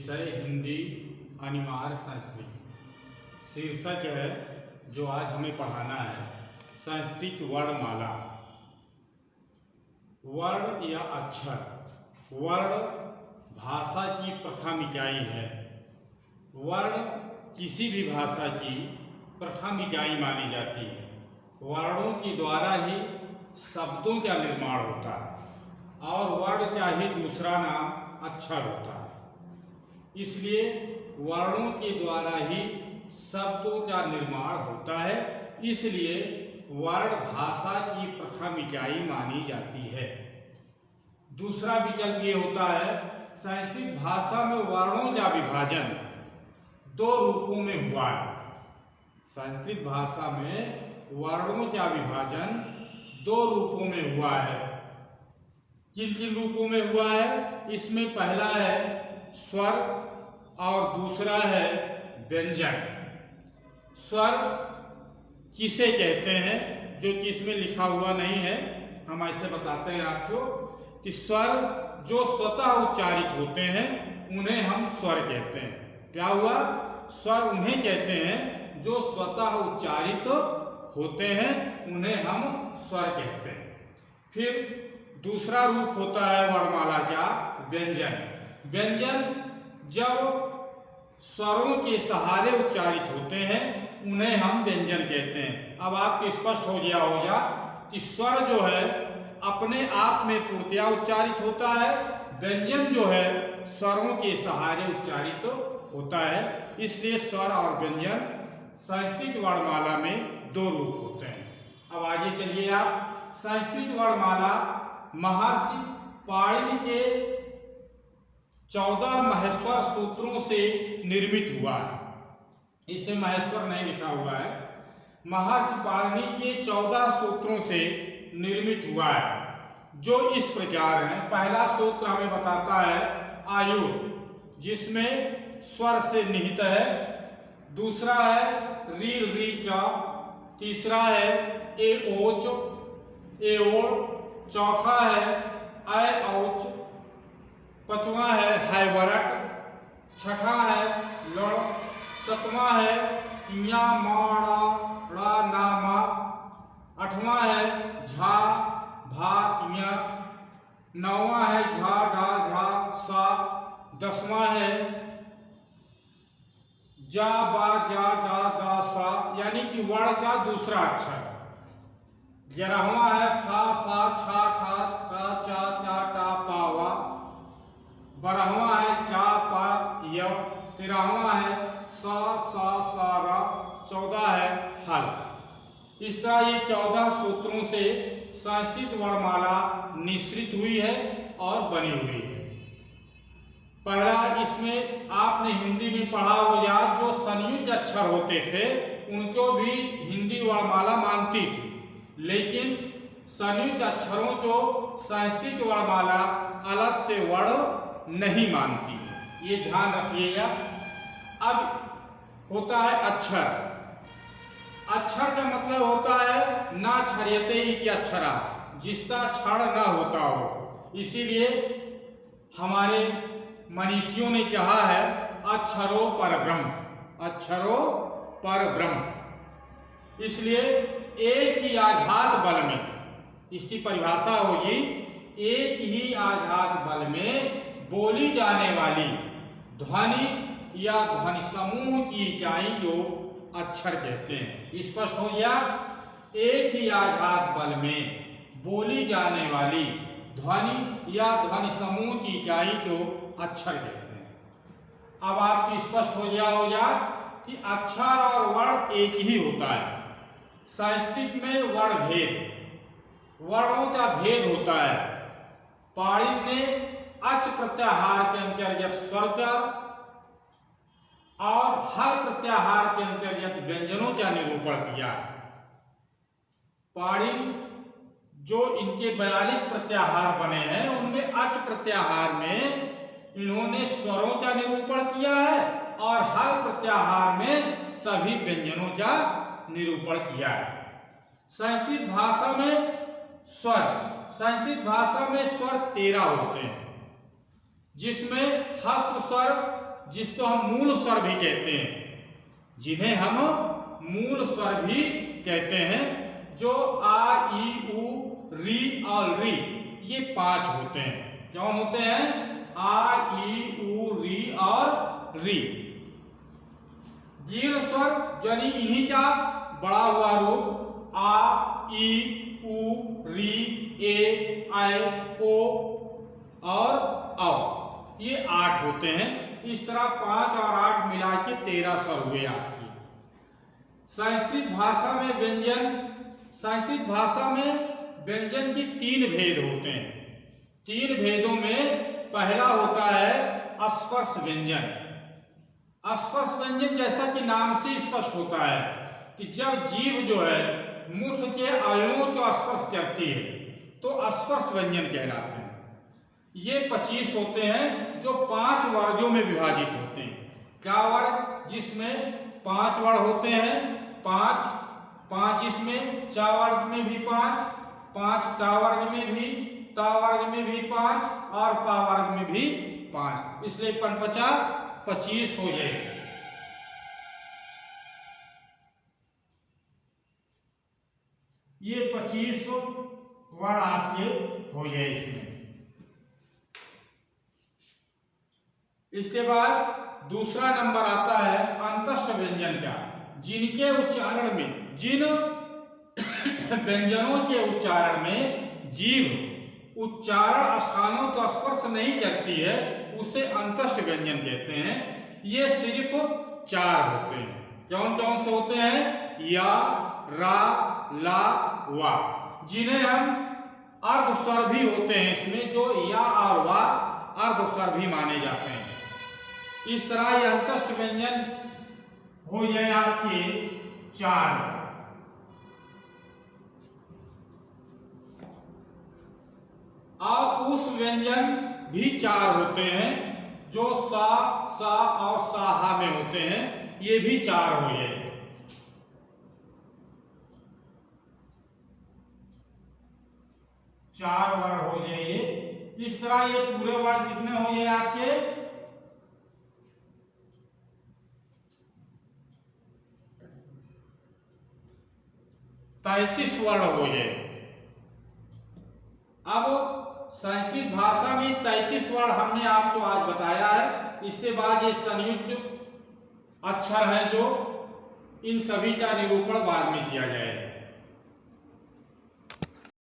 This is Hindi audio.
विषय हिंदी अनिवार्य संस्कृत। शीर्षक है जो आज हमें पढ़ाना है संस्कृत वर्णमाला। वर्ण या अक्षर, वर्ण भाषा की प्रथम इकाई है। वर्ण किसी भी भाषा की प्रथम इकाई मानी जाती है। वर्णों के द्वारा ही शब्दों का निर्माण होता है और वर्ण का ही दूसरा नाम अक्षर होता है। इसलिए वर्णों के द्वारा ही शब्दों का निर्माण होता है, इसलिए वर्ण भाषा की प्रथम इकाई मानी जाती है। दूसरा विकल्प ये होता है संस्कृत भाषा में वर्णों का विभाजन दो रूपों में हुआ है। संस्कृत भाषा में वर्णों का विभाजन दो रूपों में हुआ है। किन किन रूपों में हुआ है? इसमें पहला है स्वर और दूसरा है व्यंजन। स्वर किसे कहते हैं जो कि इसमें लिखा हुआ नहीं है, हम ऐसे बताते हैं आपको कि स्वर जो स्वतः उच्चारित होते हैं उन्हें हम स्वर कहते हैं। क्या हुआ? स्वर उन्हें कहते हैं जो स्वतः उच्चारित होते हैं, उन्हें हम स्वर कहते हैं। फिर दूसरा रूप होता है वर्णमाला का व्यंजन। व्यंजन जब स्वरों के सहारे उच्चारित होते हैं उन्हें हम व्यंजन कहते हैं। अब आपको स्पष्ट हो गया होगा कि स्वर जो है अपने आप में पूर्णतया उच्चारित होता है, व्यंजन जो है स्वरों के सहारे उच्चारित होता है। इसलिए स्वर और व्यंजन संस्कृत वर्णमाला में दो रूप होते हैं। अब आगे चलिए आप। संस्कृत वर्णमाला महर्षि पाणिनि के 14 महेश्वर सूत्रों से निर्मित हुआ है। इसे महेश्वर नहीं लिखा हुआ है, महर्षि पाणिनि के 14 सूत्रों से निर्मित हुआ है, जो इस प्रकार है। पहला सूत्र हमें बताता है आयु, जिसमें स्वर से निहित है। दूसरा है री री का। तीसरा है ए ओच ए ओड़। चौथा है ऐ औच। पांचवा है हैवरट। छठा है लड़। सातवां है या माड़ा ड़ा नामा। आठवां है झा भा या। नौवां है झा ढा झा सा। 10वां है जा बा जा डा दा सा, यानी कि वर्ण का दूसरा अक्षर। 11वां है था फा छा ठा टा चा टा टा पा वा। 12वां है का पा य। 13वां है सा सा सा रा। 14 है हल। इस तरह ये 14 सूत्रों से संस्कृत वर्णमाला निश्रित हुई है और बनी हुई है। पहला, इसमें आपने हिंदी में पढ़ा होगा, जो संयुक्त अक्षर होते थे उनको भी हिंदी वर्णमाला मानती थी, लेकिन संयुक्त अक्षरों को संस्कृत वर्णमाला अलग से वर्ण नहीं मानती, ये ध्यान रखिएगा। अब होता है अक्षर। अक्षर का मतलब होता है ना क्षर्यते इति अक्षरा, जिसका क्षर ना होता हो। इसीलिए हमारे मनीषियों ने कहा है अक्षरो परब्रह्म, अक्षरो परब्रह्म। इसलिए एक ही आघात बल में, इसकी परिभाषा होगी एक ही आघात बल में बोली जाने वाली ध्वनि या ध्वनि समूह की इकाई को अक्षर कहते हैं। स्पष्ट हो गया? एक ही आघात बल में बोली जाने वाली ध्वनि या ध्वनि समूह की इकाई को अक्षर कहते हैं। अब आपको स्पष्ट हो गया होगा कि अक्षर और वर्ण एक ही होता है। संस्कृत में वर्ण भेद, वर्णों का भेद होता है। पाणिनि ने अच प्रत्याहार के अंतर्गत स्वर का और हल प्रत्याहार के अंतर्गत व्यंजनों का निरूपण किया। पाणिनि जो इनके 42 प्रत्याहार बने हैं उनमें अच प्रत्याहार में इन्होंने स्वरों का निरूपण किया है और हल प्रत्याहार में सभी व्यंजनों का निरूपण किया है। संस्कृत भाषा में स्वर, संस्कृत भाषा में स्वर 13 होते हैं, जिसमें ह्रस्व स्वर जिसको हम मूल स्वर भी कहते हैं, जिन्हें हम मूल स्वर भी कहते हैं, जो आ, ई, उ, री और री, ये 5 होते हैं। कौन होते हैं? आ, ई, उ, री और री। दीर्घ स्वर यानी इन्हीं का बड़ा हुआ रूप आ, ई, उ, री, ए, ऐ, ओ और औ, ये 8 होते हैं। इस तरह 5 और 8 मिला के 13 स्वर हुए आपकी। संस्कृत भाषा में व्यंजन की 3 भेद होते हैं। 3 भेदों में पहला होता है स्पर्श व्यंजन। स्पर्श व्यंजन जैसा कि नाम से स्पष्ट होता है कि जब जीभ जो है मुख के अवयवों को स्पर्श करती है तो स्पर्श व्यंजन कहलाते हैं। ये 25 होते हैं जो 5 वर्गों में विभाजित होते हैं। क्या वर्ग? जिसमें 5 वर्ग होते हैं, 5 इसमें, चा वर्ग में भी 5 टा वर्ग में भी, ता वर्ग में भी 5 और पा वर्ग में भी 5, इसलिए 5 25 हो जाएगा। ये 25 वर्ड आपके हो गए इसमें। इसके बाद दूसरा नंबर आता है अंतस्थ व्यंजन का, जिनके उच्चारण में, जिन व्यंजनों के उच्चारण में जीभ उच्चारण स्थानों को स्पर्श नहीं करती है उसे अंतस्थ व्यंजन कहते हैं। ये सिर्फ 4 होते हैं। कौन कौन से होते हैं? या, रा, ला, वा, जिन्हें हम अर्ध स्वर भी होते हैं इसमें, जो या और वा अर्ध स्वर भी माने जाते हैं। इस तरह ये अंतस्थ व्यंजन हो जाए आपके 4। और उस व्यंजन भी 4 होते हैं जो सा, सा और साहा में होते हैं, ये भी 4 हो गए। चार वर्ण हो जाइए। इस तरह ये पूरे वर्ण कितने हो गए आपके? 33 वर्ण हो गए। अब संस्कृत भाषा में 33 वर्ण हमने आपको आज बताया है। इसके बाद ये संयुक्त अक्षर है जो इन सभी का निरूपण बाद में किया जाएगा।